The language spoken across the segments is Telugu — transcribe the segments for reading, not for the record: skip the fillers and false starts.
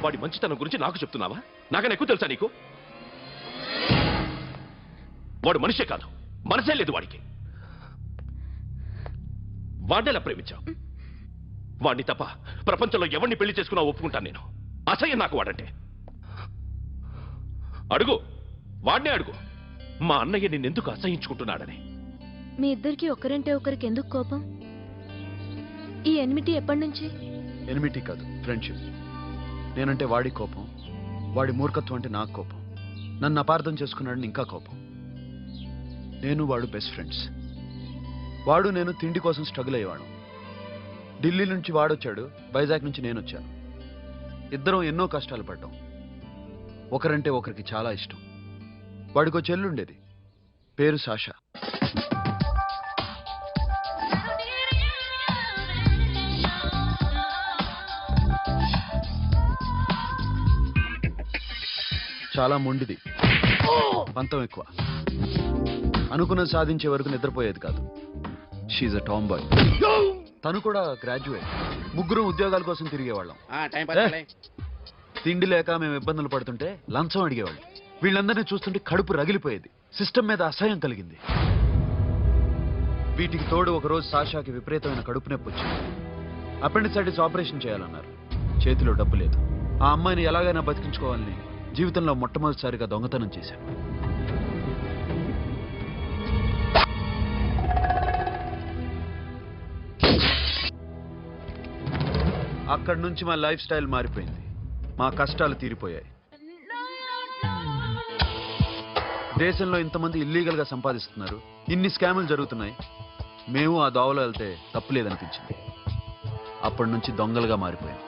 వాడి మంచితనం గురించి నాకు చెప్తున్నావా? నాకన్నా ఎక్కువ తెలుసా నీకు? వాడు మనిషే కాదు, మనసే లేదు వాడికి. వాడినేలా ప్రేమించావు? వాడిని తప్ప ప్రపంచంలో ఎవరిని పెళ్లి చేసుకున్నా ఒప్పుకుంటాను నేను. అసహ్యం నాకు వాడంటే. అడుగు, వాడినే అడుగు, మా అన్నయ్య నిన్నెందుకు అసహించుకుంటున్నాడని. మీ ఇద్దరికి ఒకరంటే ఒకరికి ఎందుకు కోపం? ఈ ఎనిమిటీ ఎప్పటి నుంచి? ఎనిమిటీ కాదు, ఫ్రెండ్షిప్. నేనంటే వాడి కోపం, వాడి మూర్ఖత్వం అంటే నాకు కోపం. నన్ను అపార్థం చేసుకున్నాడని ఇంకా కోపం. నేను వాడు బెస్ట్ ఫ్రెండ్స్. వాడు నేను తిండి కోసం స్ట్రగుల్ అయ్యేవాడు. ఢిల్లీ నుంచి వాడొచ్చాడు, వైజాగ్ నుంచి నేను వచ్చాను. ఇద్దరం ఎన్నో కష్టాలు పడ్డాం. ఒకరంటే ఒకరికి చాలా ఇష్టం. వాడికో చెల్లుండేది, పేరు సాషా. చాలా మొండిది, పంతం ఎక్కువ. అనుకున్నది సాధించే వరకు నిద్రపోయేది కాదు. She's a tomboy. తను కూడా గ్రాడ్యుయేట్. ముగ్గురు ఉద్యోగాల కోసం తిరిగేవాళ్ళం. తిండి లేక మేము ఇబ్బందులు పడుతుంటే లంచం అడిగేవాళ్ళు. వీళ్ళందరినీ చూస్తుంటే కడుపు రగిలిపోయేది. సిస్టమ్ మీద అసహ్యం కలిగింది. వీటికి తోడు ఒకరోజు సాషాకి విపరీతమైన కడుపు నొప్పి వచ్చింది. అపెండిసైటిస్ ఆపరేషన్ చేయాలన్నారు. చేతిలో డబ్బు లేదు. ఆ అమ్మాయిని ఎలాగైనా బతికించుకోవాలని జీవితంలో మొట్టమొదటిసారిగా దొంగతనం చేశాను. అక్కడి నుంచి మా లైఫ్ స్టైల్ మారిపోయింది. మా కష్టాలు తీరిపోయాయి. దేశంలో ఇంతమంది ఇల్లీగల్ గా సంపాదిస్తున్నారు, ఇన్ని స్కాములు జరుగుతున్నాయి. మేము ఆ దోవలో వెళ్తే తప్పులేదనిపించింది. అప్పటి నుంచి దొంగలుగా మారిపోయాం.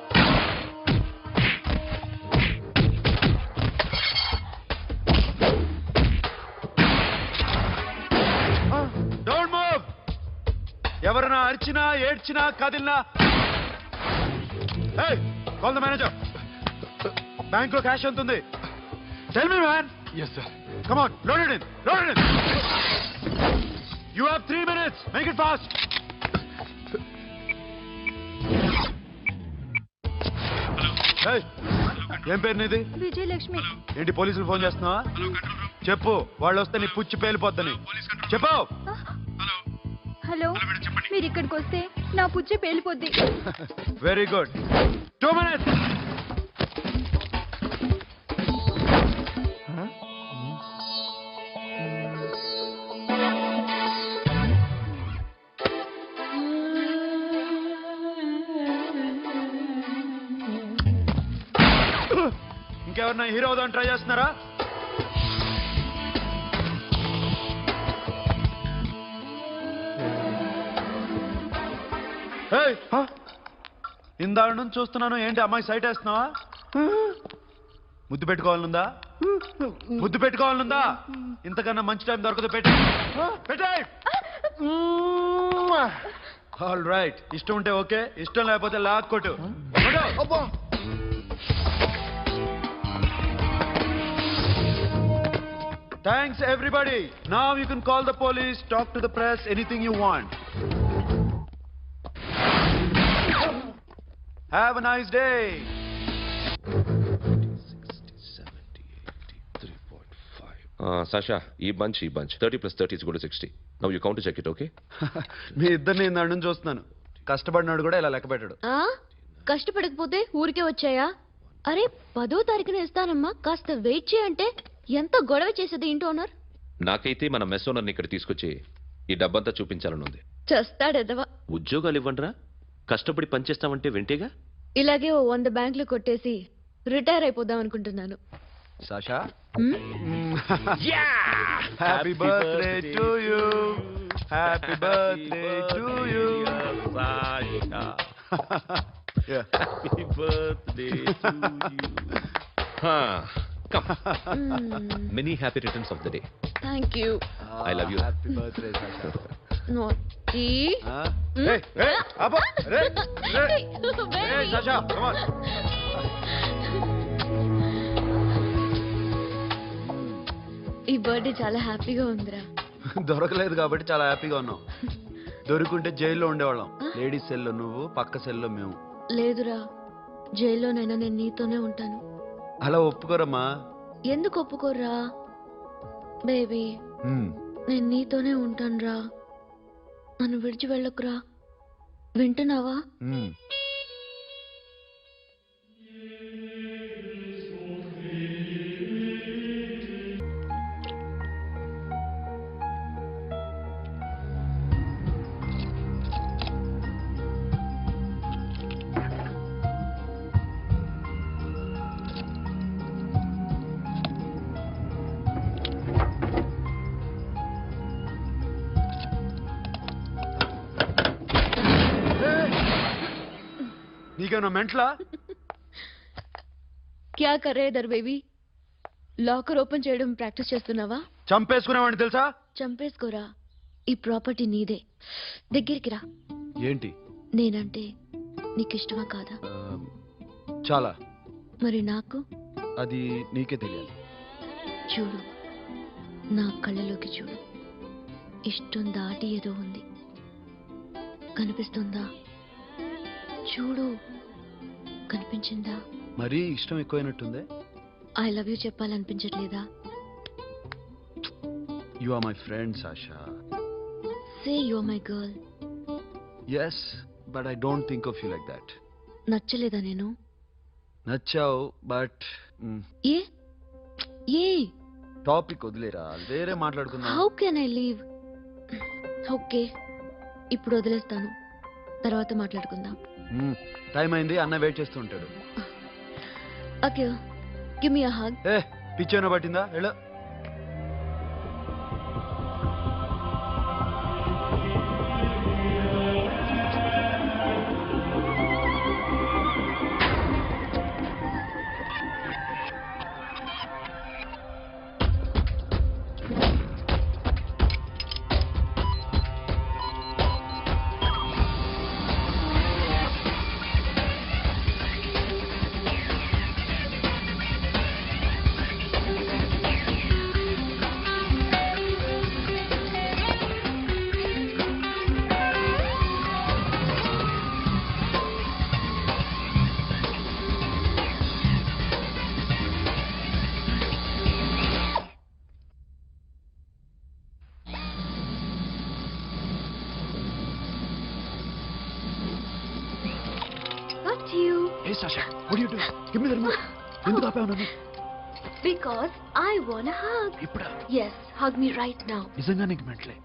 Don't move. ఎవరైనా అరిచినా ఏడ్చినా కదిలినా కాల్ ద మేనేజర్. బ్యాంక్ లో క్యాష్ ఎంత ఉంది? Tell me man. Yes, sir. Come on, load it in. Load it in. You have 3 minutes. Make it fast. Hey, ఏం పేరు నీది? విజయలక్ష్మి. ఏంటి పోలీసులు ఫోన్ చేస్తున్నావా? చెప్పు, వాళ్ళు వస్తే నీ పుచ్చి పేలిపోద్దని చెప్పు. హలో, మీరు ఇక్కడికి వస్తే నా పుచ్చి పేలిపోద్ది. Very good. 2 minutes. ఇంకెవరన్నా హీరో అవుదామని ట్రై చేస్తున్నారా? ఇందాక నుంచి చూస్తున్నాను. ఏంటి అమ్మాయి సైట్ వేస్తున్నావా? ముద్దు పెట్టుకోవాలనుందా? ముద్దు పెట్టుకోవాలనుందా? ఇంతకన్నా మంచి టైం దొరకదు. పెట్టే. All right. ఇష్టం ఉంటే ఓకే, ఇష్టం లేకపోతే లాక్కొట్టు. Thanks everybody. Now you can call the police, talk to the press, anything you want. Have a nice day. 'Sasha, ఈ bunch 30 plus 30 is equal to 60. Now you count to check it, okay? మీ ఇద్దరిని ఇందాక నుంచి చూస్తున్నాను. కష్టపడినాడు కూడా ఇలా లెక్క పెట్టాడు. కష్టపడకపోతే ఊరికే వచ్చాయా? అరే 10వ తారీఖున ఇస్తానమ్మా, కాస్త వెయిట్ చేయంటే ఎంత గొడవ చేసేది ఇంటి ఓనర్. నాకైతే మన మెస్ ఓనర్ని ఇక్కడ తీసుకొచ్చి ఈ డబ్బంతా చూపించాలని ఉంది. చేస్తాడెదవా. ఉద్యోగాలు ఇవ్వండిరా, కష్టపడి పనిచేస్తామంటే వింటేగా. ఇలాగే 100 బ్యాంకులు కొట్టేసి రిటైర్ అయిపోదాం అనుకుంటున్నాను. Sasha, happy birthday to you. Happy birthday to you. Happy birthday to you. Come. Many happy returns of the day. Thank you. I love you. Happy birthday, Sasha. Naughty. Hey, Abba. Hey, Sasha, come on. ఈ బర్త్డే చాలా హ్యాపీగా ఉందిరా. దొరకలేదు కాబట్టి చాలా హ్యాపీగా ఉన్నాం. దొరుకుంటే జైల్లో ఉండేవాళ్ళం. లేడీస్ సెల్లో నువ్వు, పక్క సెల్లో మేము. లేదురా, జైల్లోనైనా నేను నీతోనే ఉంటాను. అలా ఒప్పుకోరమ్మా. ఎందుకు ఒప్పుకోర్రా బేబీ? మ్మ్. నేను నీతోనే ఉంటానురా. నన్ను విడిచి వెళ్ళకురా. వింటున్నావా? మ్మ్. నీకేమన్నా మెంట్లా? క్యా కరే ఇధర్ బేబీ? లాకర్ ఓపెన్ చేయడం ప్రాక్టీస్ చేస్తున్నావా? చంపేసుకునేవాడిని తెలుసా? చంపేసుకోరా. ఈ ప్రాపర్టీ నీదే. దగ్గరికి రా. ఏంటి? నేనంటే నీకు ఇష్టమా కాదా? చాలా. మరి నాకు? అది నీకే తెలియాలి. చూడు, నా కళ్ళలోకి చూడు. ఇష్టం దాటి ఏదో ఉంది. కనిపిస్తుందా? చూడు, కనిపించిందా? మరీ ఇష్టం ఎక్కువైనట్టుందే. ఐ లవ్ యూ చెప్పాలనిపించట్లేదా? You are my friend Sasha. Say you are my girl. Yes, but I don't think of you like that. నచ్చలేదా నేను? నచ్చావు, బట్ ఏ ఏ టాపిక్ వదిలేరా, వేరే మాట్లాడుకుందాం. How can I leave? Okay, ఇప్పుడు వదిలేస్తాను. తర్వాత మాట్లాడుకుందాం. టైం అయింది, అన్న వెయిట్ చేస్తూ ఉంటాడు. Okay, give me a hug. ఏ పిచ్చేనా పట్టిందా? ఎలా? Not you. Hey Sasha, what are you doing? Give me the remote. ఎందుకు ఆపావు నన్ను? Because I want a hug. ఇప్పుడా? Yes, hug me right now. నిజంగా నీకు మెంట్లే.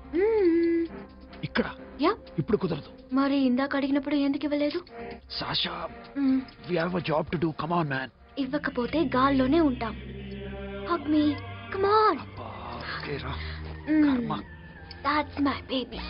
ఇక్కడ? యా. ఇప్పుడు కుదరదు. మరి ఇందాక అడిగినప్పుడు ఎందుకు ఇవ్వలేదు? Sasha, we have a job to do. Come on, man. ఇవ్వకపోతే గాల్లోనే ఉంటాం. Hug me. Come on. అబ్బా, ఓకే రా. That's my baby.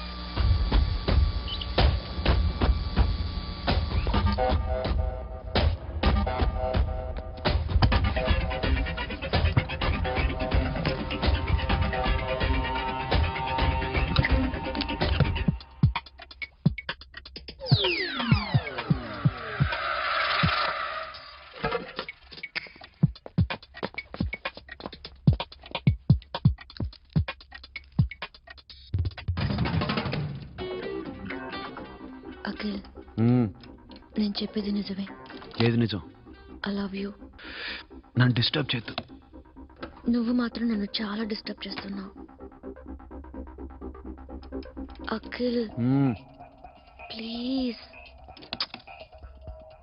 అఖిల్, నేను చెప్పేది నిజమే. ఏది నిజం? I love you. నన్ను డిస్టర్బ్ చేయొద్దు. నువ్వు మాత్రం నన్ను చాలా డిస్టర్బ్ చేస్తున్నావు. అఖిల్ ప్లీజ్,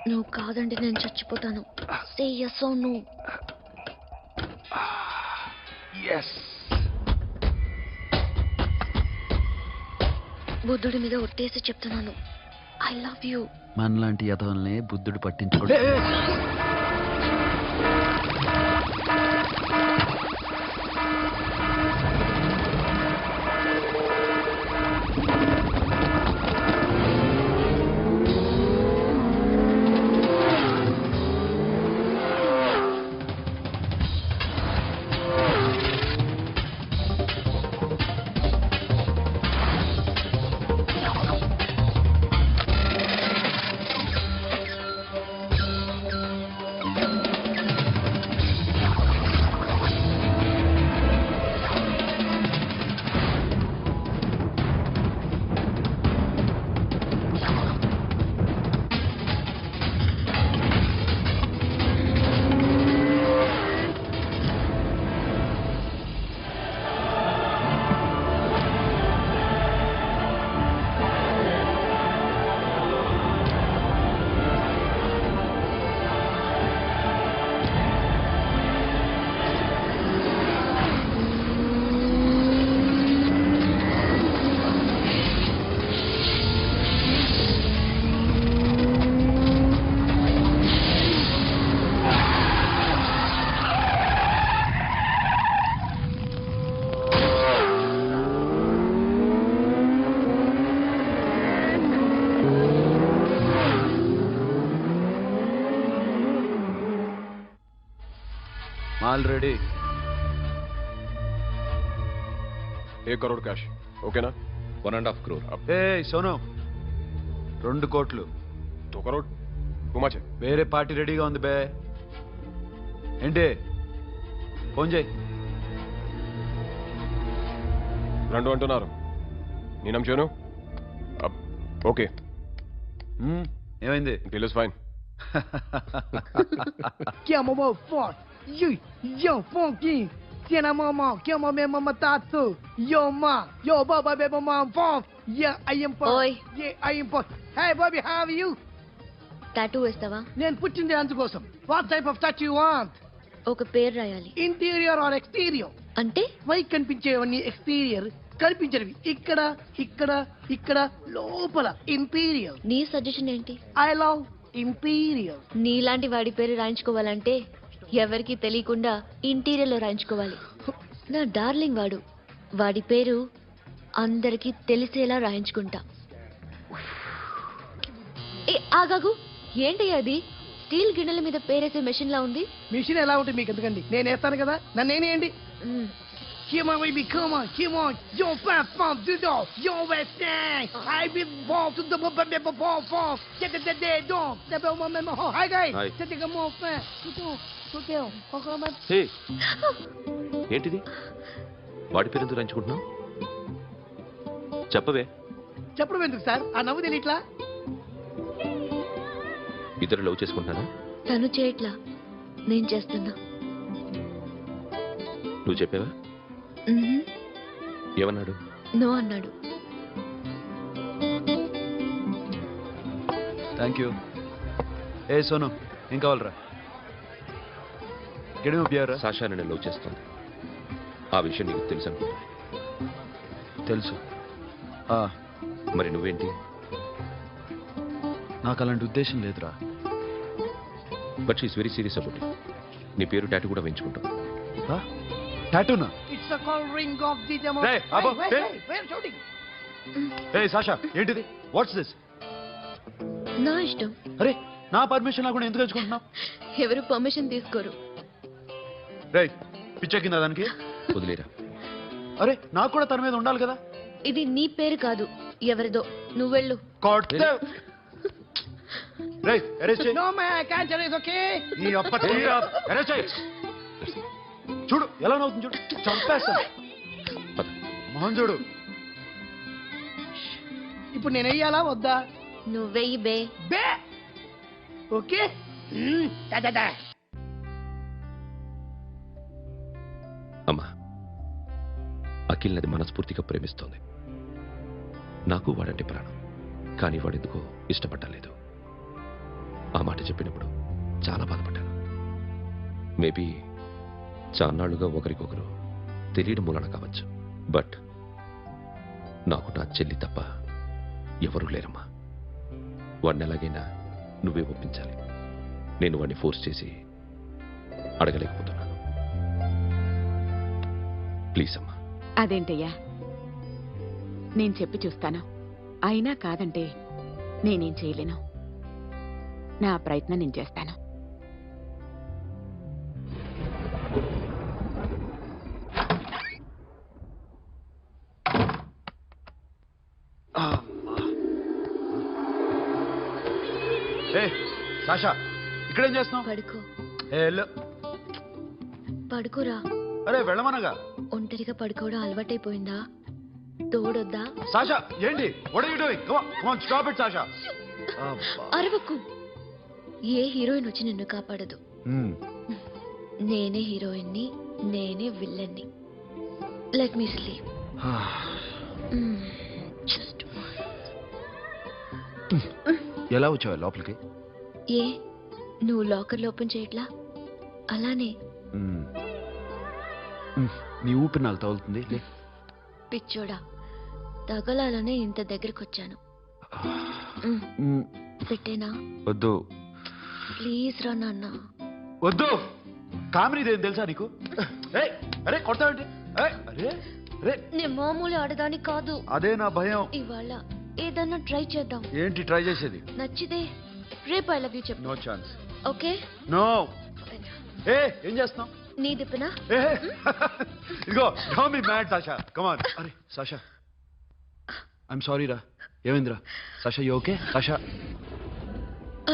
నువ్వు కాదంటే నేను చచ్చిపోతాను. సే yes or no. yes. బుద్ధుడి మీద ఒట్టేసి చెప్తున్నాను. I love you. మనలాంటి యదవల్ని బుద్ధుడు పట్టించుకోడు. Mall ready. 1 crore cash okay ना 1.5 crore. ఏ సోను 2 కోట్లు 2 करोड़ ఉమాచే వేరే పార్టీ రెడీగా ఉంది బే. ఏంటి ఫోన్ చేయి. 2 అంటున్నారు నేనం చేయను ఓకే ఏమైంది? Deal is fine Que é mamão forte. Yo, funky. Tiena mamão, que é mamãe mamatato. Yo, ma. Yo, baba, baby, mamão forte. Yeah, I am forte. Oi. Yeah, I am forte. Hey, Bobby, how are you? Tattoo వేస్తావా? నేను పుట్టింది అందుకోసం. What type of tattoo you want? ఒక పేరు రాయాలి. Interior or exterior? అంటే పైకి కనిపించేవన్నీ ఎక్స్టీరియర్, కనిపించేవి ఇక్కడ ఇక్కడ ఇక్కడ లోపల ఇంటీరియర్. నీ సజెషన్ ఏంటి? I love interior. నీలాంటి వాడి పేరు రాయించుకోవాలంటే ఎవరికి తెలియకుండా ఇంటీరియర్లో రాయించుకోవాలి. నా డార్లింగ్ వాడి పేరు అందరికీ తెలిసేలా రాయించుకుంటా. ఏ ఆగాగు, ఏంటి అది? స్టీల్ గిన్నెల మీద పేరేసే మెషిన్ లా ఉంది. మిషన్ ఎలా ఉంటుంది మీకు ఎందుకండి, నేను వేస్తాను కదా, నన్ను నేనేయండి. మ్, Come on, baby, come on, come on. Yo, fam, do do. Yo, Western. I be born to the ball. Get the dog. The bell, my hi, guys. Hi. Take a more fan. Go. Come on. హే, ఏంటిది? వాడి పేరు ఎందుకు రంచుకుంటున్నావు? చెప్పవే. చెప్పడం ఎందుకు సార్, ఆ నవ్వు తెలియట్లా? ఇద్దరు లవ్ చేసుకుంటానా? తను చేయట్లా, నేను చేస్తున్నా. నువ్వు చెప్పావా? మ్హూ. ఏమన్నాడు? నో అన్నాడు. Thank you. ఏ సోను ఏం కావాలరా? గడిమ బియారా? సాషా నన్ను లవ్ చేస్తుంది. ఆ విషయం నీకు తెలుసు అనుకుంటా. తెలుసు. మరి నువ్వేంటి? నాకు అలాంటి ఉద్దేశం లేదురా. But she's very serious about it. నీ పేరు టాటూ కూడా వేయించుకుంటాం. టాటూనా? It's a call ring of the demo. Hey, Abba, hey. Where shooting? ఏ సాషా ఏంటిది? What's this? నా ఇష్టం. అరే నా పర్మిషన్ లేకుండా ఎందుకు ఎంచుకుంటున్నావు? ఎవరు పర్మిషన్ తీసుకోరు. రే పిచ్చెక్కిందా దానికి? వదిలేరా. అరే నాకు కూడా తన మీద ఉండాలి కదా. ఇది నీ పేరు కాదు, ఎవరిదో. నువ్వెళ్ళు. No man, I can't tell you, it's okay? చూడు ఎలా నవ్వుతుంది, చూడు చంపేస్తా. మోహన్ చూడు. ఇప్పుడు నేను వెయ్యాలా వద్దా? నువ్వెయ్యి బే. బే ఓకే. Da. అమ్మా, అఖిల్ నది మనస్ఫూర్తిగా ప్రేమిస్తోంది. నాకు వాడంటే ప్రాణం. కానీ వాడెందుకో ఇష్టపడలేదు. ఆ మాట చెప్పినప్పుడు చాలా బాధపడ్డాను. మేబీ చాన్నాళ్లుగా ఒకరికొకరు తెలియడం మూలన కావచ్చు. బట్ నాకు నా చెల్లి తప్ప ఎవరూ లేరమ్మా. వాడిని ఎలాగైనా నువ్వే ఒప్పించాలి. నేను వాడిని ఫోర్స్ చేసి అడగలేకపోతున్నాను. ప్లీజ్ అమ్మా. అదేంటయ్యా, నేను చెప్పి చూస్తాను. అయినా కాదంటే నేనేం చేయలేను. నా ప్రయత్నం నేను చేస్తాను. ఏ సాషా ఇక్కడేం చేస్తున్నావు? పడుకో. పడుకోరా. అరే వెళ్ళమనగా. ఒంటరిగా పడుకోవడం అలవాటైపోయిందా? తోడొద్దా? సాషా ఏంటి? What are you doing? Come on stop it Sasha. అరవకు. ఏ హీరోయిన్ వచ్చి నిన్ను కాపాడదు. నేనే హీరోయిన్ని, నేనే విల్లన్ని. Let me sleep. జస్ట్ ఎలా వచ్చావు లోపలికి? ఏ నువ్వు లాకర్లో ఓపెన్ చేయట్లా? అలానే. నీ ఊపిరి నాకు తగులుతుంది. పిచ్చోడా, తగలాలనే ఇంత దగ్గరకు వచ్చాను. పెట్టేనా? వద్దు ప్లీజ్ రా నాన్న. వద్దు. కామెడీదేం తెలుసా నీకు? అరే కొడతావేంటి? అరే నేను మామూలు ఆడదాని కాదు. అదే నా భయం. ఇవాళ ఏదన్నా ట్రై చేద్దాం. ఏంటి ట్రై చేసేది? నచ్చితే రేపు ఐ లవ్ యూ చెప్పు. No chance. ఓకే. నో. ఏం చేస్తున్నావు? నీ దిప్పునా? ఇదిగో don't be mad Sasha, come on. అరే సాషా, ఐఎమ్ సారీ రా. ఏమైందిరా Sasha? You okay Sasha?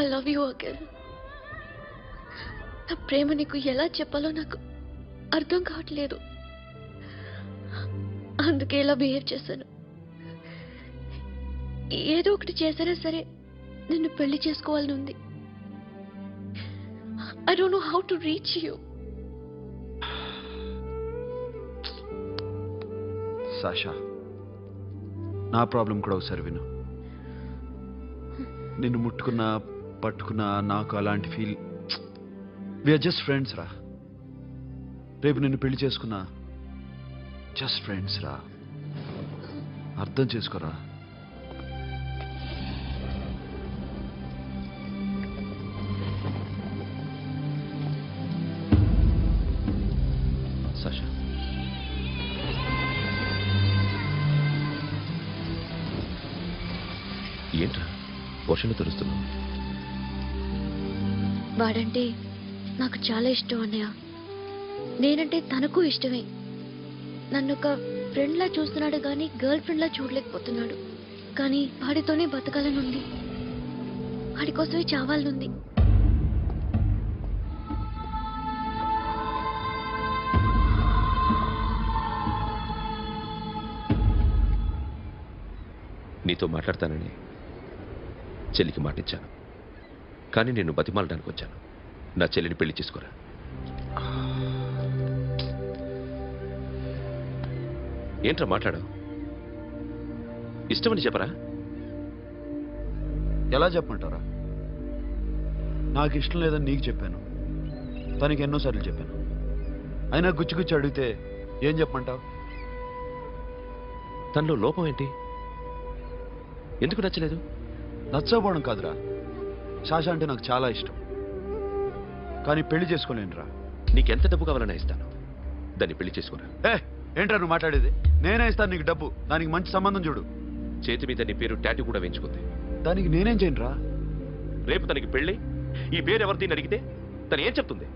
I love you Akhil. నా ప్రేమ నీకు ఎలా చెప్పాలో నాకు అర్థం కావట్లేదు. అందుకే ఇలా బిహేవ్ చేశాను. ఏదో ఒకటి చేసినా సరే నిన్ను పెళ్లి చేసుకోవాలని ఉంది. I don't know how to reach you. Sasha, నా ప్రాబ్లం కూడా ఒకసారి విను. నిన్ను ముట్టుకున్నా పట్టుకున్నా నాకు అలాంటి ఫీల్. వీఆర్ జస్ట్ ఫ్రెండ్స్ రా. రేపు నిన్ను పెళ్లి చేసుకున్నా జస్ట్ ఫ్రెండ్స్ రా. అర్థం చేసుకోరా. సాషా, ఏంట్రా వర్షంలో తెలుస్తున్నావు? వాడంటే నాకు చాలా ఇష్టం అన్నయ్య. నేనంటే తనకు ఇష్టమే. నన్ను ఒక ఫ్రెండ్లా చూస్తున్నాడు కానీ గర్ల్ ఫ్రెండ్లా చూడలేకపోతున్నాడు. కానీ వాడితోనే బతకాలనుంది, వాడి కోసమే చావాలనుంది. నీతో మాట్లాడతానని చెల్లికి మాటిచ్చాను, కానీ నేను బతిమాలడానికి వచ్చాను. నా చెల్లిని పెళ్లి చేసుకోరా. ఏంట్రా మాట్లాడావు? ఇష్టమని చెప్పరా? ఎలా చెప్పమంటారా? నాకు ఇష్టం లేదని నీకు చెప్పాను, తనకి ఎన్నోసార్లు చెప్పాను. అయినా గుచ్చి గుచ్చి అడిగితే ఏం చెప్పమంటావు? తనలో లోపం ఏంటి? ఎందుకు నచ్చలేదు? నచ్చకపోవడం కాదురా, సాషా అంటే నాకు చాలా ఇష్టం, కానీ పెళ్లి చేసుకోలేనురా. నీకెంత డబ్బు కావాలన్నా ఇస్తాను, దాన్ని పెళ్లి చేసుకోరా. ఏంట్రా నువ్వు మాట్లాడేది? నేనే ఇస్తాను నీకు డబ్బు, దానికి మంచి సంబంధం చూడు. చేతి మీద నీ పేరు టాటూ కూడా వేయించుకుంది. దానికి నేనేం చేయనురా? రేపు తనకి పెళ్ళి ఈ పేరు ఎవరిది అడిగితే తను ఏం చెప్తుంది?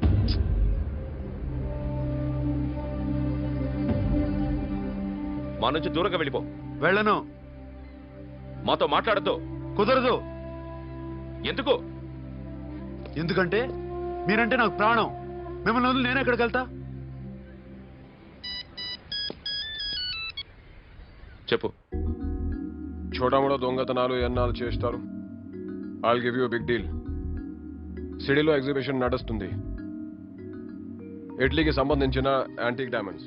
మా నుంచి దూరంగా వెళ్ళిపో. వెళ్ళను. మాతో మాట్లాడద్దు. కుదరదు. ఎందుకు? ఎందుకంటే మీరంటే నాకు ప్రాణం. మిమ్మల్ని వదిలి నేను ఎక్కడికి వెళ్తా? చెప్పు. చోటామోటా దొంగతనాలు ఎన్నాళ్ళు చేస్తారు? I'll give you big deal. సిటీలో ఎగ్జిబిషన్ నడుస్తుంది. ఇటలీకి సంబంధించిన యాంటిక్ డైమండ్స్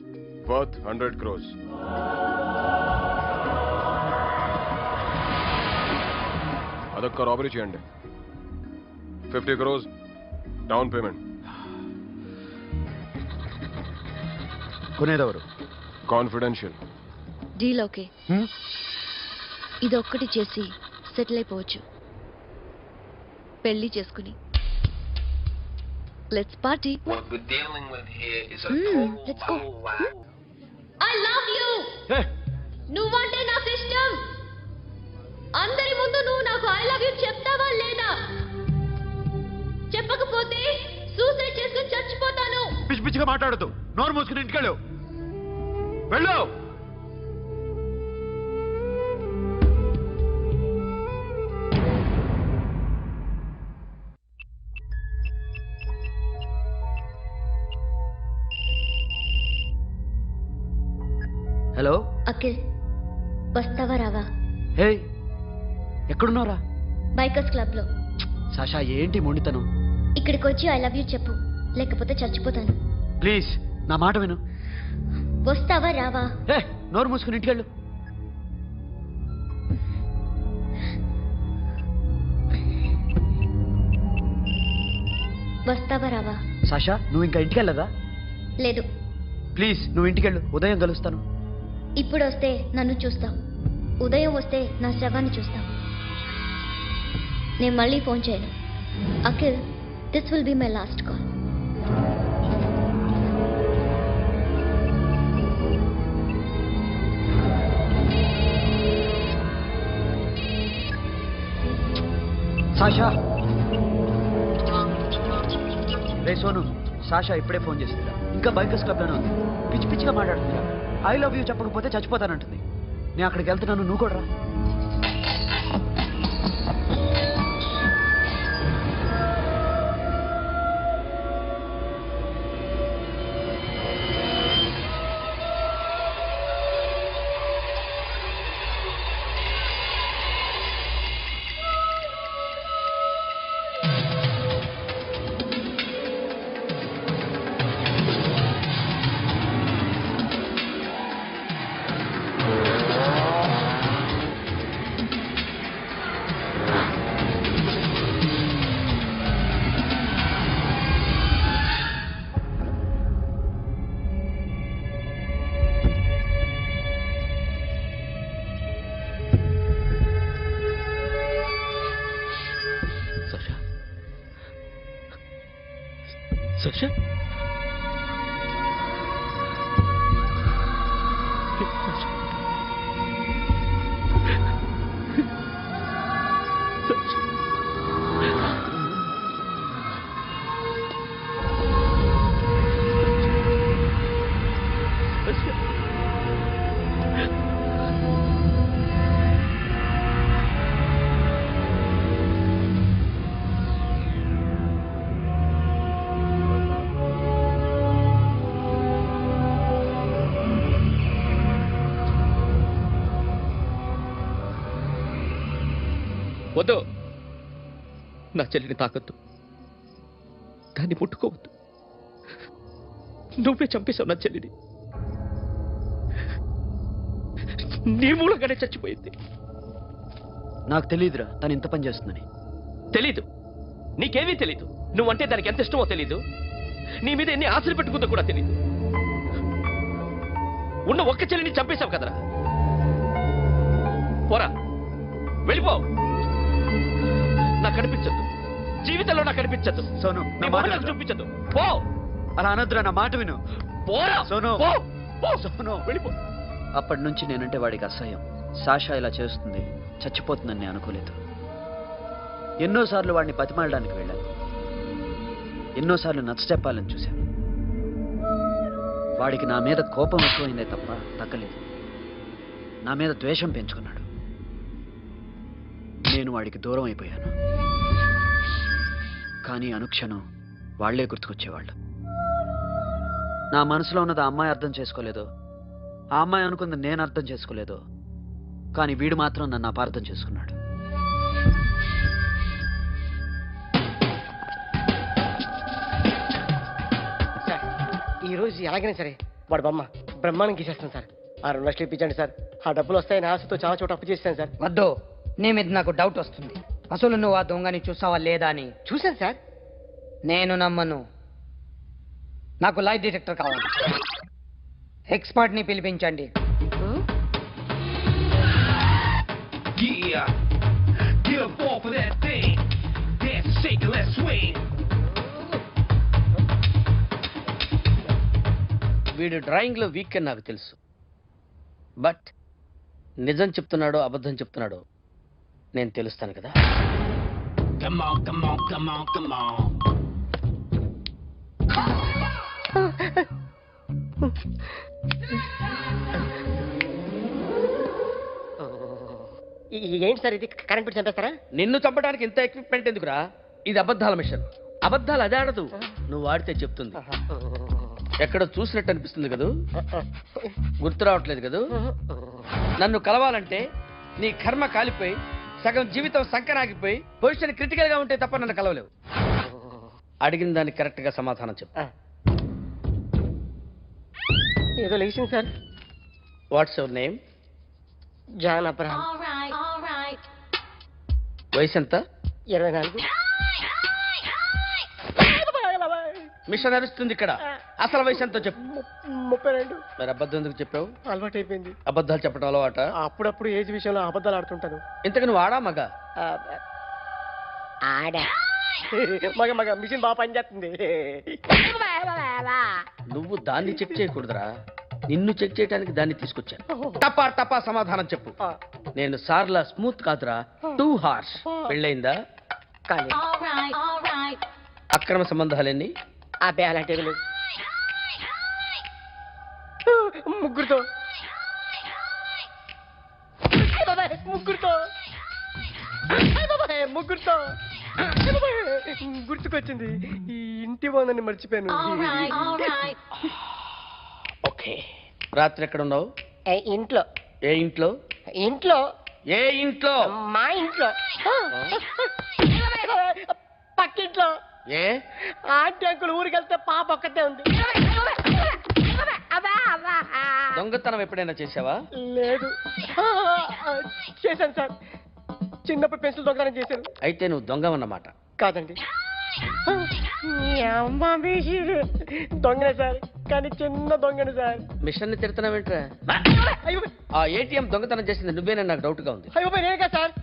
వర్త్ 100 crores. అదొక్క రాబరీ చేయండి. 50 crores డౌన్ పేమెంట్. కొనేదెవరు? కాన్ఫిడెన్షియల్. Deal okay. ఇది ఒక్కటి చేసి సెటిల్ అయిపోవచ్చు. పెళ్లి చేసుకుని let's party. What we're dealing with here is a let's go. total wow. I love you. నువ్వంటే నాకు ఇష్టం. అందరి ముందు నువ్వు నాకు ఐ లవ్ యూ చెప్తావా లేదా? చెప్పకపోతే సూసైడ్ చేసుకుని చచ్చిపోతాను. పిచ్చి పిచ్చిగా మాట్లాడదు. నోరు మూసుకుని ఇంటికెళ్ళు. వెళ్ళు. హలో అఖిల్, వస్తావా రావా? హే, ఎక్కడున్నారా? బైకర్స్ క్లబ్ లో. సాషా, ఏంటి మొండితనం? ఇక్కడికి వచ్చి ఐ లవ్ యూ చెప్పు, లేకపోతే చచ్చిపోతాను. ప్లీజ్ నా మాట విను. వస్తావా రావా? హే, నోరు మూసుకుని ఇంటికెళ్ళు. వస్తావా రావా? సాషా, నువ్వు ఇంకా ఇంటికెళ్ళదా? లేదు. ప్లీజ్ నువ్వు ఇంటికెళ్ళు, ఉదయం కలుస్తాను. ఇప్పుడు వస్తే నన్ను చూస్తావు, ఉదయం వస్తే నా శవాన్ని చూస్తావు. నేను మళ్ళీ ఫోన్ చేయను. Akhil, this will be my last call. Sasha, ray Sonu, Sasha ఇప్పుడే ఫోన్ చేసిందిరా. ఇంకా బైకర్స్ క్లబ్లోనే ఉంది. పిచ్చి పిచ్చిగా మాట్లాడుతుందిరా. ఐ లవ్ యూ చెప్పకపోతే చచ్చిపోతానంటుంది. నేను అక్కడికి వెళ్తున్నాను, నువ్వు కూడా రా. సర్ష వద్దు, నా చెల్లిని తాకద్దు, దాన్ని ముట్టుకోవద్దు. నువ్వే చంపేశావు నా చెల్లిని. నీ మూలంగానే చచ్చిపోయింది. నాకు తెలియదురా తను ఇంత పని చేస్తుందని. తెలీదు, నీకేమీ తెలీదు. నువ్వంటే దానికి ఎంత ఇష్టమో తెలీదు. నీ మీద ఎన్ని ఆశలు పెట్టుకుందో కూడా తెలీదు. ఉన్న ఒక్క చెల్లిని చంపేశావు కదరా. పోరా, వెళ్ళిపో. నాకు కనిపించద్దు, జీవితంలో నాకు కనిపించద్దు. సోను, నీ మొహం నాకు చూపించద్దు. పో. అలా అనద్దురా, నా మాట విను. పోరా సోను. పో. పో. సోను, వెళ్ళిపో. అప్పటి నుంచి నేనంటే వాడికి అసహ్యం. సాషా ఇలా చేస్తుంది, చచ్చిపోతుందని నేను అనుకోలేదు. ఎన్నోసార్లు వాడిని బతిమాలడానికి వెళ్ళాను, ఎన్నోసార్లు నచ్చ చెప్పాలని చూశాను. వాడికి నా మీద కోపం ఎక్కువైందే తప్ప తగ్గలేదు. నా మీద ద్వేషం పెంచుకున్నాడు. నేను వాడికి దూరం అయిపోయాను. కానీ అనుక్షణం వాళ్లే గుర్తుకొచ్చేవాళ్ళు. నా మనసులో ఉన్నది ఆ అమ్మాయి అర్థం చేసుకోలేదు, ఆ అమ్మాయి అనుకుంది నేను అర్థం చేసుకోలేదు. కానీ వీడు మాత్రం నన్ను అపార్థం చేసుకున్నాడు. సార్ ఈరోజు ఎలాగైనా సరే వాడు బొమ్మ బ్రహ్మాండం గీసేస్తాను సార్. ఆ 2 లక్షలు ఇప్పించండి సార్. ఆ డబ్బులు వస్తాయని ఆశతో చాలా చోట అప్పు చేస్తాను సార్. వద్దు, నీ మీద నాకు డౌట్ వస్తుంది. అసలు నువ్వు ఆ దొంగని చూసావా లేదా అని. చూశాను సార్. నేను నమ్మను. నాకు లై డిటెక్టర్ కావాలి. ఎక్స్పర్ట్ ని పిలిపించండి. Yeah, get up off of that thing. Dance, shake, and let's swing. వీడు డ్రాయింగ్లో వీక్ అని నాకు తెలుసు. బట్ నిజం చెప్తున్నాడో అబద్ధం చెప్తున్నాడో నేను తెలుస్తాను కదా. Come on, come on, come on, come on. ఏంటి సార్ ఇది, కరెంట్ బిల్ చంపేస్తారా? నిన్ను చంపడానికి ఇంత ఎక్విప్మెంట్ ఎందుకురా? ఇది అబద్ధాల మిషన్. అబద్ధాలు అదే ఆడదు, నువ్వు వాడితే చెప్తుంది. ఎక్కడ చూసినట్టు అనిపిస్తుంది కదూ, గుర్తు రావట్లేదు కదూ. నన్ను కలవాలంటే నీ కర్మ కాలిపోయి సగం జీవితం సంకనాగిపోయి పొజిషన్ క్రిటికల్ గా ఉంటే తప్ప నన్ను కలవలేవు. అడిగిన దానికి కరెక్ట్ గా సమాధానం చెప్పు. ఏదో లేచింది sir. What's your name? John Abraham. వయసు ఎంత? 24. మిషన్ నడుస్తుంది ఇక్కడ. అసలు వయసు ఎంతో చెప్పు. 32. మరి అబద్ధం ఎందుకు చెప్పావు? అలవాటు అయిపోయింది. అబద్ధాలు చెప్పడం అలవాట? అప్పుడప్పుడు ఏజ్ విషయంలో అబద్ధాలు ఆడుతుంటాను. ఇంతకు నువ్వు ఆడా మగ? ఆడా. మగ మగ మిషన్ బాగా పనిచేస్తుంది. నువ్వు దాన్ని చెక్ చేయకూడదురా, నిన్ను చెక్ చేయడానికి దాన్ని తీసుకొచ్చాను. టపా టపా సమాధానం చెప్పు. నేను సార్లా స్మూత్ కాదురా, టూ హార్ష్. పెళ్ళయిందా? కానీ అక్రమ సంబంధాలన్నీ? అలాంటివి లేవు. ముగ్గురుతో ముగ్గురుతో ముగ్గురుతో గుర్తుకొచ్చింది ఈ ఇంటి బాగుందని మర్చిపోయాను. ఓకే, రాత్రి ఎక్కడ ఉన్నావు? ఇంట్లో. ఏ ఇంట్లో? ఇంట్లో. ఏ ఇంట్లో? మా ఇంట్లో. పక్కింట్లో. ఏ ఆంటీ అంకుల్ ఊరికి వెళ్తే పాప ఒక్కతే ఉంది. దొంగతనం ఎప్పుడైనా చేసావా? లేదు. చేశాను సార్, చిన్నప్పుడు పెన్సిల్ దొంగతనం చేశాను. అయితే నువ్వు దొంగవన్నమాట. కాదండి, దొంగనే సార్, కానీ చిన్న దొంగను సార్. మిషన్ ని తిడుతున్నావేంట్రా? అయ్యో ఆ ఏటీఎం దొంగతనం చేసింది నువ్వేనని నాకు డౌట్ గా ఉంది. అయ్యో నేనే సార్.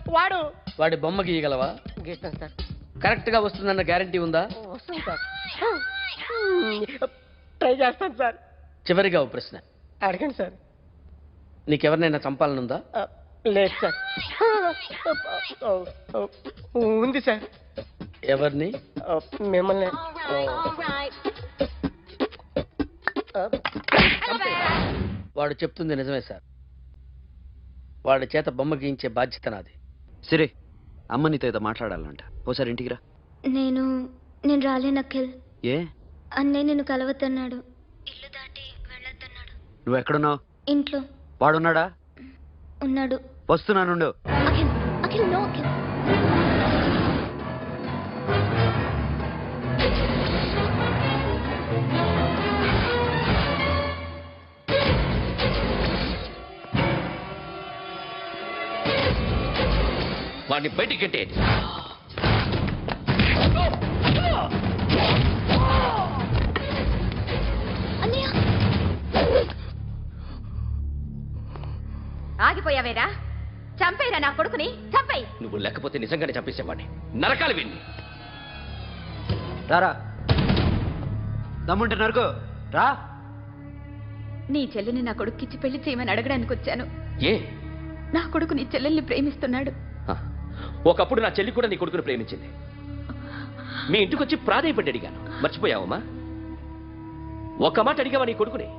వాడి బొమ్మ గీయగలవా? గీస్తాను సార్. కరెక్ట్ గా వస్తుందన్న గ్యారంటీ ఉందా? వస్తాను సార్, ట్రై చేస్తాను సార్. చివరిగా ఓ ప్రశ్న అడగండి సార్. నీకెవరినైనా చంపాలనుందా? లేదు సార్. ఉంది సార్. ఎవరిని? మిమ్మల్ని. వాడు చెప్తుంది నిజమే సార్. వాడి చేత బొమ్మ గీయించే బాధ్యత నాది. సిరి, అమ్మ నీతో ఏదో మాట్లాడాలంట. ఓసారి ఇంటికి రా. నేను రాలేను అఖిల్. ఏ? అన్నయ్య నిన్ను కలవద్దన్నాడు. ఇల్లు దాటి వెళ్ళొద్దన్నాడు. నువ్వు ఎక్కడున్నావు? ఇంట్లో. వాడున్నాడా? ఉన్నాడు. వస్తున్నానుండు. అఖిల్, అఖిల్, నో అఖిల్. వాడిని బయటికి గెట్టేయండి. అన్నయ్య, ఆగిపోయావేరా? చంపేరా నా కొడుకుని, చంపేయి. నువ్వు లేకపోతే నిజంగానే చంపేసేవాడిని. నరకాలి విన్ని. రారా, దమ్ముంటే నరుకు రా. నీ చెల్లిని నా కొడుక్కిచ్చి పెళ్లి చేయమని అడగడానికి వచ్చాను. ఏ? నా కొడుకు నీ చెల్లెల్ని ప్రేమిస్తున్నాడు. ఆ, ఒకప్పుడు నా చెల్లి కూడా నీ కొడుకుని ప్రేమించింది. మీ ఇంటికి వచ్చి ప్రాధాయపడి అడిగాను. మర్చిపోయావమ్మా? ఒక మాట అడిగావా నీ కొడుకుని?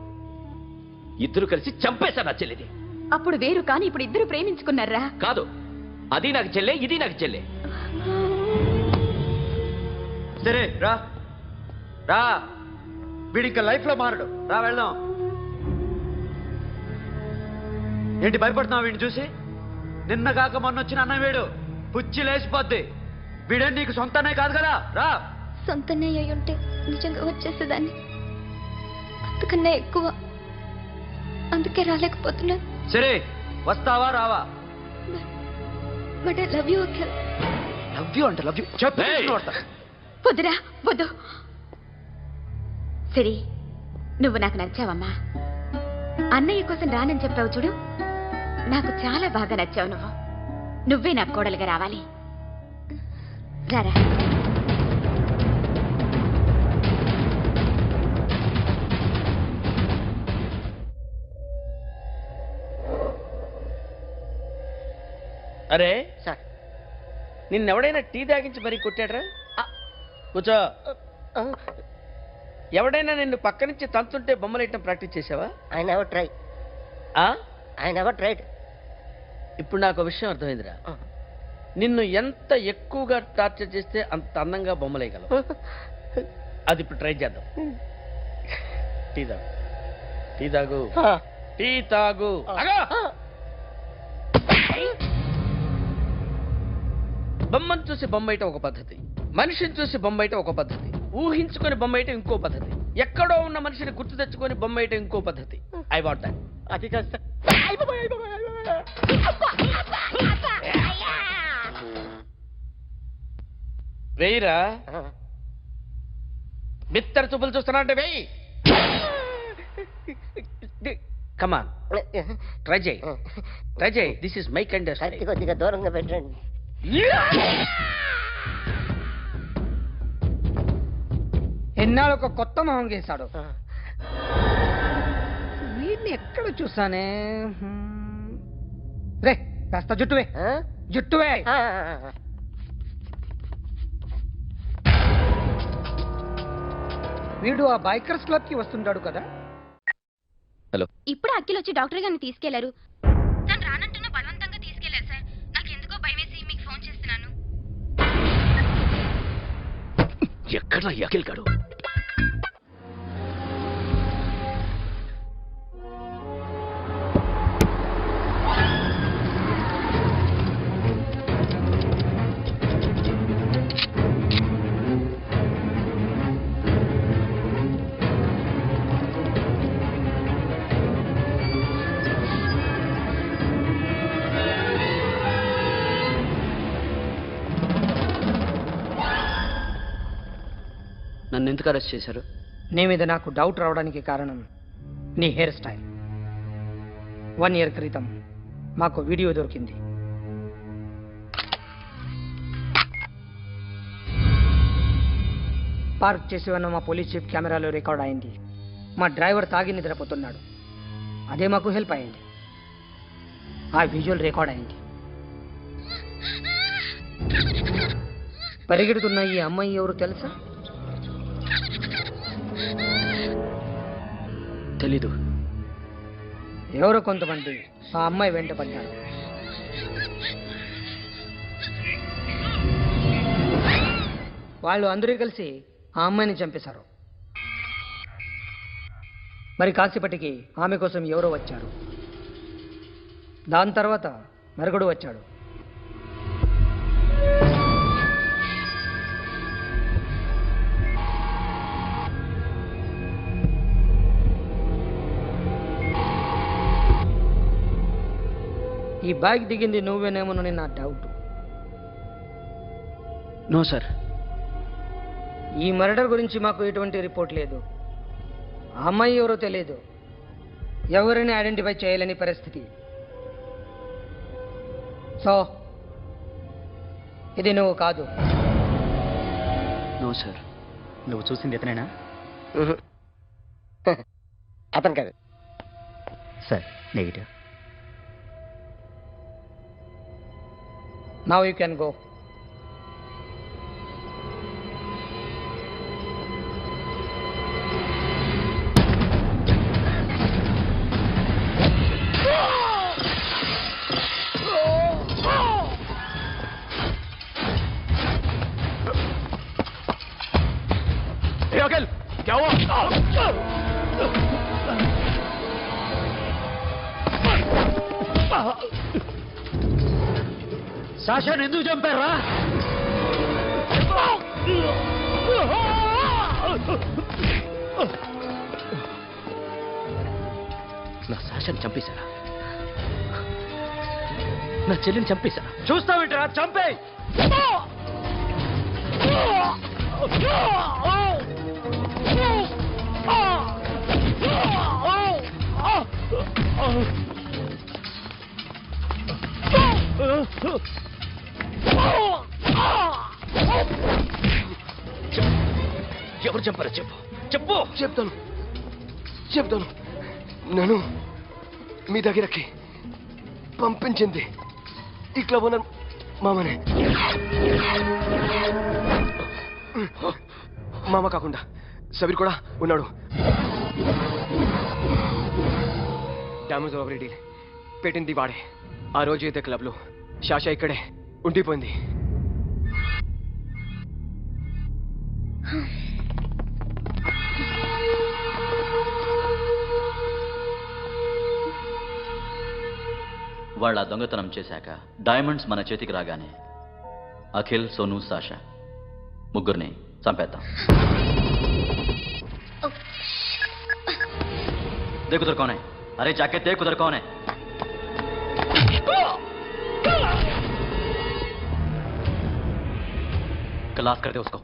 ఇద్దరు కలిసి చంపేశారు నా చెల్లిని. అప్పుడు వేరు, కానీ ఇప్పుడు ఇద్దరు ప్రేమించుకున్నారా? కాదు, అది నాకు చెల్లె, ఇది నాకు చెల్లె. సరే రా రా, వీడి ఇంకా లైఫ్ లో మారడు. రా వెళ్దాం. ఏంటి భయపడుతున్నావు వీడిని చూసి? నిన్న కాక మొన్న వచ్చిన అన్న వీడు పుచ్చి లేచిపోద్ది. వీడే నీకు సొంతనే కాదు కదా. రా. సొంతనే అయి ఉంటే నిజంగా వచ్చేసేదాన్ని. అంతకన్నా ఎక్కువ. అందుకే రాలేకపోతున్నా. సరే, వస్తావా రావా? But I love you Akhil. Love you అంటే లవ్ యూ చెప్పి వద్దురా, వద్దు. సరే, నువ్వు నాకు నచ్చావమ్మా. అన్నయ్య కోసం రానని చెప్పావు చూడు, నాకు చాలా బాగా నచ్చావు. నువ్వే నాకు కోడలుగా రావాలి. రారా. అరే సార్, నిన్నెవడైనా టీ తాగించి మరీ కొట్టాడ్రా? కూర్చో. ఎవడైనా నిన్ను పక్క నుంచి తంతుంటే బొమ్మలేయటం ప్రాక్టీస్ చేసావా? I never try. ఆ? I never tried. ఇప్పుడు నాకు ఒక విషయం అర్థమైందిరా. నిన్ను ఎంత ఎక్కువగా టార్చర్ చేస్తే అంత అందంగా బొమ్మలేయగలవు. అది ఇప్పుడు ట్రై చేద్దాం. టీ తాగు, టీ తాగు, టీ తాగు. బొమ్మను చూసి బొమ్మయటం ఒక పద్ధతి, మనిషిని చూసి బొమ్మయటం ఒక పద్ధతి, ఊహించుకొని బొమ్మయటం ఇంకో పద్ధతి, ఎక్కడో ఉన్న మనిషిని గుర్తు తెచ్చుకొని బొమ్మయటం ఇంకో పద్ధతి. I want that. అది కాదు సార్. వెయ్యిరా. బిత్తర చూపులు చూస్తున్నా అంటే వెయ్యి. కమాన్, ట్రై చేయి, ట్రై చేయి. This is my kind. కొద్దిగా దూరంగా పెట్టండి. ఎన్నాళ్ళు ఒక కొత్త మొహం గీశాడు. వీడిని ఎక్కడ చూసానే? రే, కాస్త జుట్టువే, జుట్టువే. వీడు ఆ బైకర్స్ క్లబ్ కి వస్తుంటాడు కదా. హలో. ఇప్పుడు అఖిల్ వచ్చి డాక్టర్ గారిని తీసుకెళ్లారు. తను రానంటున్న బలవంతంగా తీసుకెళ్లారు సార్. నాకు ఎందుకో భయమేసి మీకు ఫోన్ చేస్తున్నాను. ఎక్కడ అఖిల్ గాడు? నన్ను ఎందుకు అరెస్ట్ చేశారు? నీ మీద నాకు డౌట్ రావడానికి కారణం నీ హెయిర్ స్టైల్. 1 year క్రితం మాకు వీడియో దొరికింది. పార్క్ చేసి ఉన్న మా పోలీస్ చీఫ్ కెమెరాలో రికార్డ్ అయింది. మా డ్రైవర్ తాగి నిద్రపోతున్నాడు. అదే మాకు హెల్ప్ అయింది. ఆ విజువల్ రికార్డ్ అయింది. పరిగెడుతున్న ఈ అమ్మాయి ఎవరు తెలుసా? తెలీదు. ఎవరో కొంతమంది ఆ అమ్మాయి వెంట పడ్డారు. వాళ్ళు అందరూ కలిసి ఆ అమ్మాయిని చంపేశారు. మరి కాసేపటికి ఆమె కోసం ఎవరో వచ్చారు. దాని తర్వాత మరొకడు వచ్చాడు. ఈ బ్యాగ్ దిగింది నువ్వేనేమోనని నా డౌట్. No sir. ఈ మర్డర్ గురించి మాకు ఎటువంటి రిపోర్ట్ లేదు. ఆ అమ్మాయి ఎవరో తెలియదు. ఎవరిని ఐడెంటిఫై చేయలేని పరిస్థితి. సో ఇది నువ్వు కాదు. No sir. నువ్వు చూసింది ఇతనేనా? అతను కాదు sir. Negative. Now you can go. Hey, Akhil! क्या हुआ? సాషాను ఎందుకు చంపారా? నా సాషాను చంపేశారా? నా చెల్లిని చంపేశారా? చూస్తావేంట్రా? చంపే. ఎవరు చంపారో చెప్పు. చెప్పు. చెప్తాను. నన్ను మీ దగ్గరకి పంపించింది ఈ క్లబ్ ఓనర్ మామనే. మామ కాకుండా సబీర్ కూడా ఉన్నాడు. డ్యామేజ్ ఒకరి డీల్ పెట్టింది వాడే. ఆ రోజు అయితే క్లబ్లో శాషా ఇక్కడే ఉండిపోయింది. వాళ్ళ దొంగతనం చేశాక డైమండ్స్ మన చేతికి రాగానే అఖిల్, సోను, సాషా ముగ్గురిని చంపేద్దాం. देख उधर कौन है? अरे जाके देख उधर कौन है? क्लास कर दे उसको.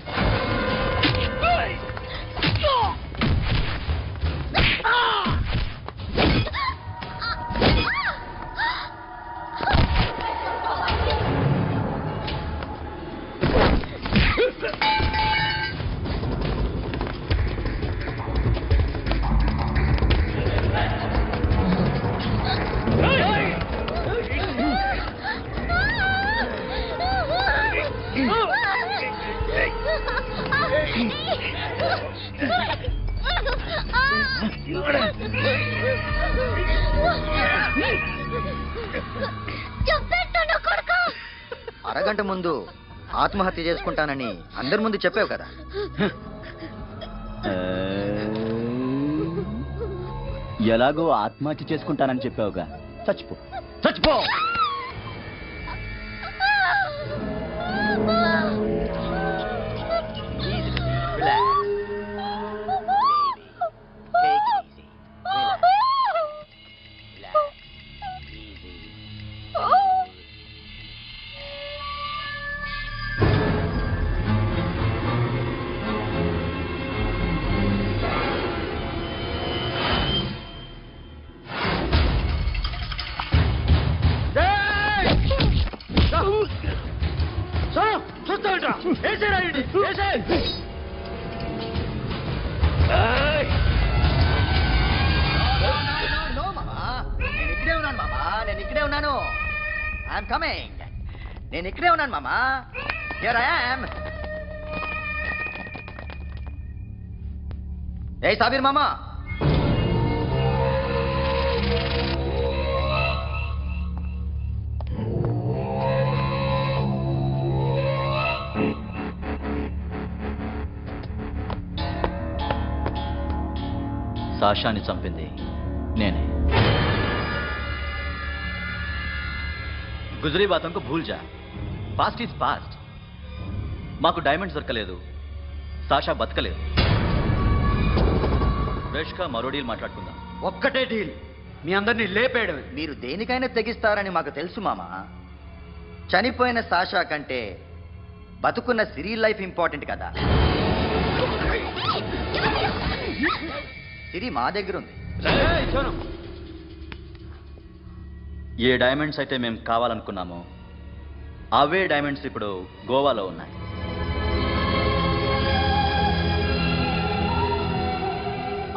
అరగంట ముందు ఆత్మహత్య చేసుకుంటానని అందరి ముందు చెప్పావు కదా. ఎలాగో ఆత్మహత్య చేసుకుంటానని చెప్పావుగా, చచ్చిపో చచ్చిపో. నేను ఇక్కడే ఉన్నాను మామా. Here I am. ఏ సాబీర్ మామా, సాషాని చంపింది నేనే. గుజరీ బాతంకు భూల్ జా, పాస్ట్ ఈజ్ పాస్ట్. మాకు డైమండ్స్ దొరకలేదు, సాషా బతకలేదు. రేష్కా మరో డీల్ మాట్లాడుకుందాం. ఒక్కటే డీల్, మీ అందరినీ లేపేయడం. మీరు దేనికైనా తెగిస్తారని మాకు తెలుసు మామా. చనిపోయిన సాషా కంటే బతుకున్న సిరి లైఫ్ ఇంపార్టెంట్ కదా. సిరి మా దగ్గర ఉంది. ఏ డైమండ్స్ అయితే మేము కావాలనుకున్నామో అవే డైమండ్స్ ఇప్పుడు గోవాలో ఉన్నాయి.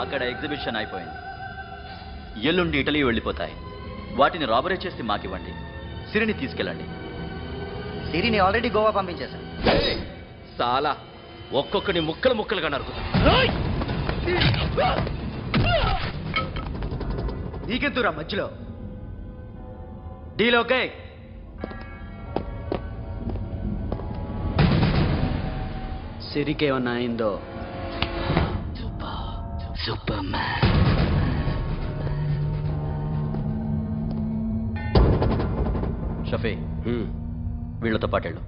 అక్కడ ఎగ్జిబిషన్ అయిపోయింది. ఎల్లుండి ఇటలీ వెళ్ళిపోతాయి. వాటిని రాబరీ చేసి మాకివ్వండి, సిరిని తీసుకెళ్ళండి. సిరిని ఆల్రెడీ గోవా పంపించేశాను. చాలా ఒక్కొక్కని ముక్కలు ముక్కలుగా నరుకుతా. నీకెందురా మధ్యలో? Deal okay? సిరికేమన్నా అయిందో సూపర్ మ్యాన్. షఫీ, వీళ్ళతో పాటేళ్ళు.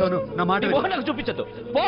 సోను, నా మాట నీ మొహం నాకు చూపించద్దు, పో.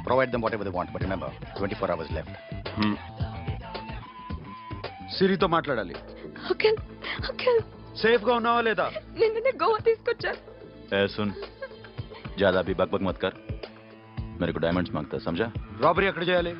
Provide them whatever they want, but remember, 24 hours left. సిరితో మాట్లాడాలి. అంకుల్ అంకుల్, సేఫ్ గా ఉన్నావా లేదా? నిన్ననే గోవా తీసుకొచ్చారు. सुन, ज्यादा भी बकबक मत कर. मेरे को डायमंड्स मांगता है, समझा? రాబరీ ఎక్కడ చేయాలి?